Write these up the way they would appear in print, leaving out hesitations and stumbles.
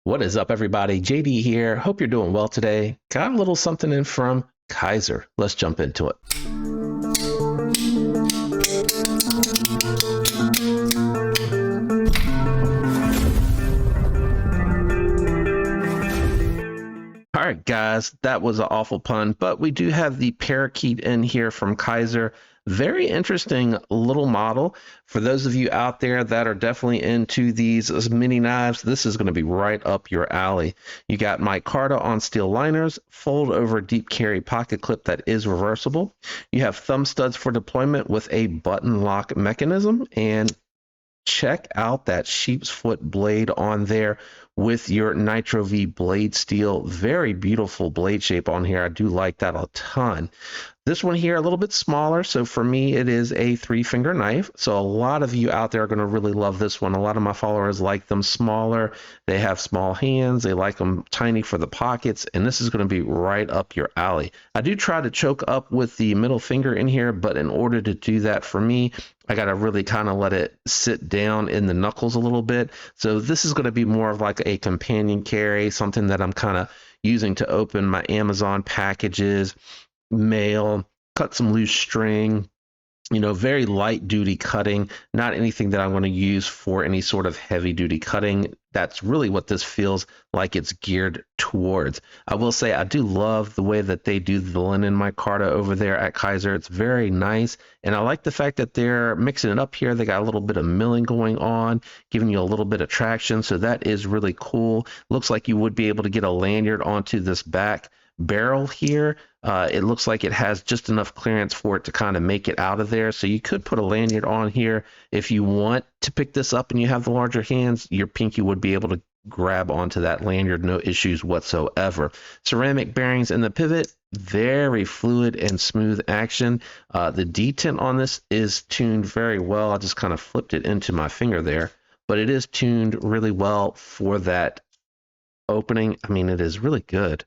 What is up, everybody? JD here. Hope you're doing well today. Got a little something in from Kizer. Let's jump into it. All right, guys, that was an awful pun, but we do have the Parakeet in here from Kizer. Very interesting little model. For those of you out there that are definitely into these mini knives, this is going to be right up your alley. You got micarta on steel liners, fold over deep carry pocket clip that is reversible. You have thumb studs for deployment with a button lock mechanism, and check out that sheep's foot blade on there with your Nitro V blade steel. Very beautiful blade shape on here. I do like that a ton. This one here, a little bit smaller. So for me, it is a 3-finger knife. So a lot of you out there are going to really love this one. A lot of my followers like them smaller. They have small hands. They like them tiny for the pockets. And this is going to be right up your alley. I do try to choke up with the middle finger in here, but in order to do that for me, I got to really kind of let it sit down in the knuckles a little bit. So this is going to be more of like a companion carry, something that I'm kind of using to open my Amazon packages, mail, cut some loose string, very light duty cutting, not anything that I'm going to use for any sort of heavy duty cutting. That's really what this feels like it's geared towards. I will say I do love the way that they do the linen micarta over there at Kizer. It's very nice. And I like the fact that they're mixing it up here. They got a little bit of milling going on, giving you a little bit of traction. So that is really cool. Looks like you would be able to get a lanyard onto this back barrel here. It looks like it has just enough clearance for it to kind of make it out of there. So you could put a lanyard on here. If you want to pick this up and you have the larger hands, your pinky would be able to grab onto that lanyard, no issues whatsoever. Ceramic bearings in the pivot, very fluid and smooth action. The detent on this is tuned very well. I just kind of flipped it into my finger there, but it is tuned really well for that opening. I mean, it is really good.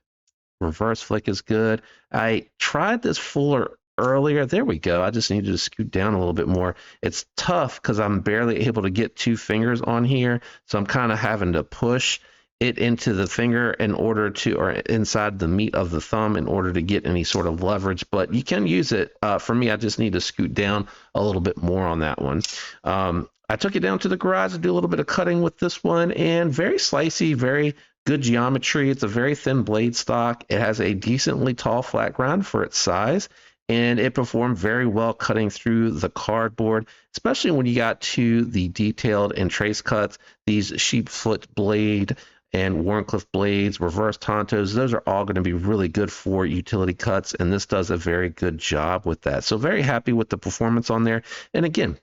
Reverse flick is good. I tried this fuller earlier. There we go. I just needed to scoot down a little bit more. It's tough because I'm barely able to get 2 fingers on here. So I'm kind of having to push it into the finger in order to, or inside the meat of the thumb in order to get any sort of leverage. But you can use it. For me, I just need to scoot down a little bit more on that one. I took it down to the garage to do a little bit of cutting with this one, and very slicey, very good geometry. It's a very thin blade stock. It has a decently tall flat grind for its size, and it performed very well cutting through the cardboard, especially when you got to the detailed and trace cuts. These sheepfoot blade and Warncliffe blades, reverse Tontos, those are all going to be really good for utility cuts, and this does a very good job with that. So very happy with the performance on there. And again,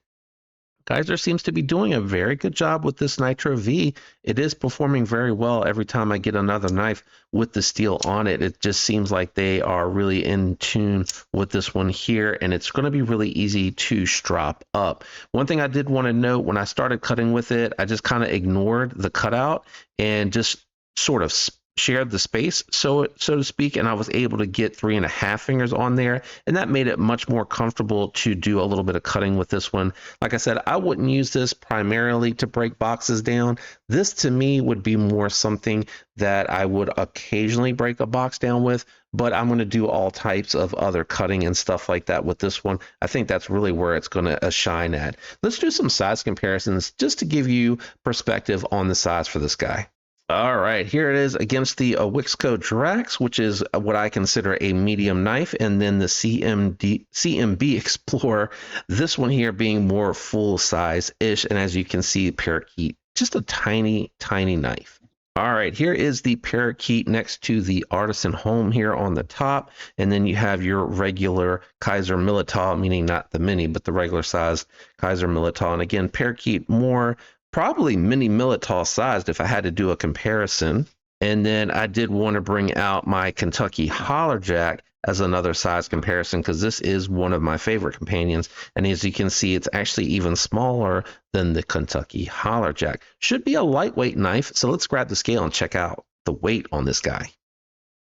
Kizer seems to be doing a very good job with this Nitro V. It is performing very well every time I get another knife with the steel on it. It just seems like they are really in tune with this one here, and it's going to be really easy to strap up. One thing I did want to note, when I started cutting with it, I just kind of ignored the cutout and just sort of shared the space, so to speak, and I was able to get 3.5 fingers on there, and that made it much more comfortable to do a little bit of cutting with this one. Like I said, I wouldn't use this primarily to break boxes down. This to me would be more something that I would occasionally break a box down with, but I'm going to do all types of other cutting and stuff like that with this one. I think that's really where it's going to shine at. Let's do some size comparisons just to give you perspective on the size for this guy. All right, here it is against the Wixco Drax, which is what I consider a medium knife, and then the CMB Explorer, this one here being more full size-ish, and as you can see, Parakeet, just a tiny, tiny knife. All right, here is the Parakeet next to the Artisan Home here on the top, and then you have your regular Kizer Milital, meaning not the mini, but the regular size Kizer Milital. And again, Parakeet more probably mini Milital sized if I had to do a comparison. And then I did want to bring out my Kentucky Hollerjack as another size comparison, because this is one of my favorite companions. And as you can see, it's actually even smaller than the Kentucky Hollerjack. Should be a lightweight knife. So let's grab the scale and check out the weight on this guy.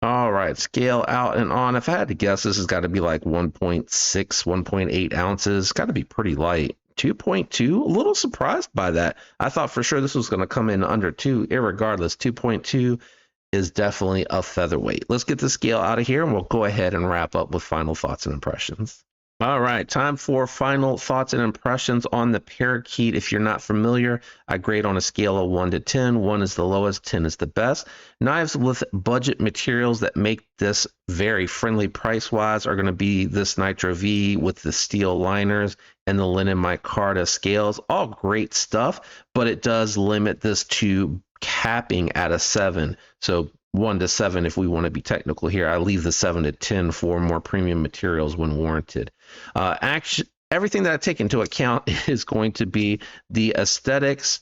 All right, scale out and on. If I had to guess, this has got to be like 1.6, 1.8 ounces. Got to be pretty light. 2.2. A little surprised by that. I thought for sure this was going to come in under 2. Irregardless, 2.2 is definitely a featherweight. Let's get the scale out of here and we'll go ahead and wrap up with final thoughts and impressions. All right, time for final thoughts and impressions on the Parakeet. If you're not familiar, I grade on a scale of 1 to 10. 1 is the lowest, 10 is the best. Knives with budget materials that make this very friendly price-wise are going to be this Nitro V with the steel liners and the linen micarta scales. All great stuff, but it does limit this to capping at a 7. So 1 to 7 if we want to be technical here. I leave the 7 to 10 for more premium materials when warranted. Everything that I take into account is going to be the aesthetics,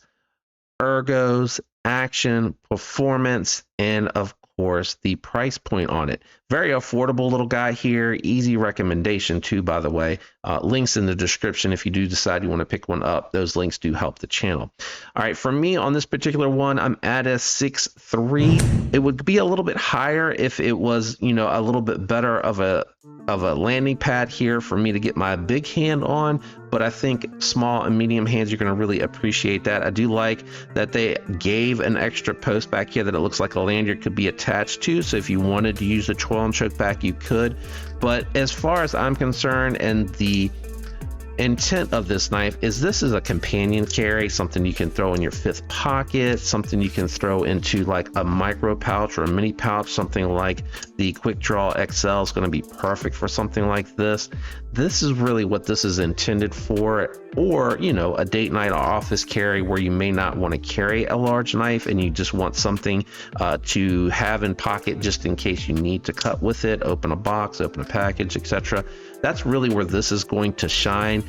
ergos, action, performance, and of course the price point on it. Very affordable little guy here. Easy recommendation too, by the way. Links in the description if you do decide you want to pick one up. Those links do help the channel. All right, for me on this particular one, I'm at a 6.3. It would be a little bit higher if it was, you know, a little bit better of a landing pad here for me to get my big hand on, but I think small and medium hands, you're going to really appreciate that. I do like that they gave an extra post back here that it looks like a lanyard could be attached to, so if you wanted to use the choil and choke back, you could. But as far as I'm concerned, and the intent of this knife is this is a companion carry, something you can throw in your fifth pocket, something you can throw into like a micro pouch or a mini pouch. Something like the Quick Draw XL is going to be perfect for something like this. This is really what this is intended for. Or, you know, a date night or office carry where you may not want to carry a large knife and you just want something to have in pocket just in case you need to cut with it, open a box, open a package, etc. That's really where this is going to shine.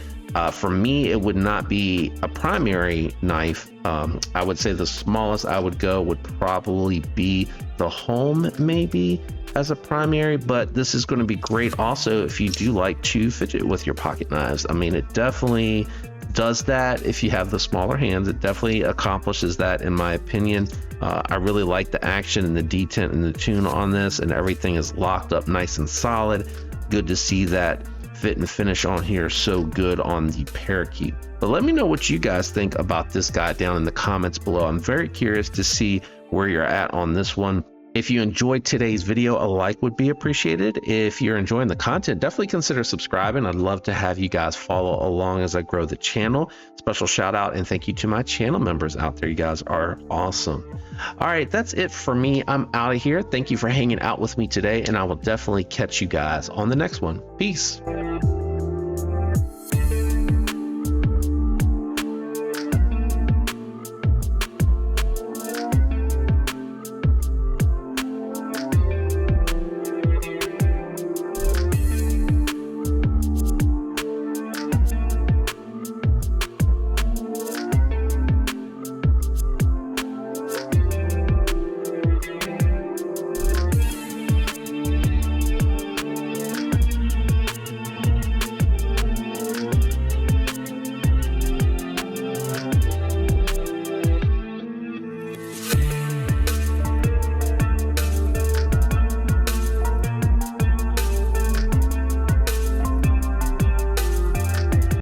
For me, it would not be a primary knife. I would say the smallest I would go would probably be the Home, maybe, as a primary, but this is going to be great also if you do like to fidget with your pocket knives. I mean, it definitely does that. If you have the smaller hands, it definitely accomplishes that, in my opinion. I really like the action and the detent and the tune on this, and everything is locked up nice and solid. Good to see that fit and finish on here so good on the Parakeet. But let me know what you guys think about this guy down in the comments below. I'm very curious to see where you're at on this one. If you enjoyed today's video, a like would be appreciated. If you're enjoying the content, definitely consider subscribing. I'd love to have you guys follow along as I grow the channel. Special shout out and thank you to my channel members out there. You guys are awesome. All right, that's it for me. I'm out of here. Thank you for hanging out with me today, and I will definitely catch you guys on the next one. Peace.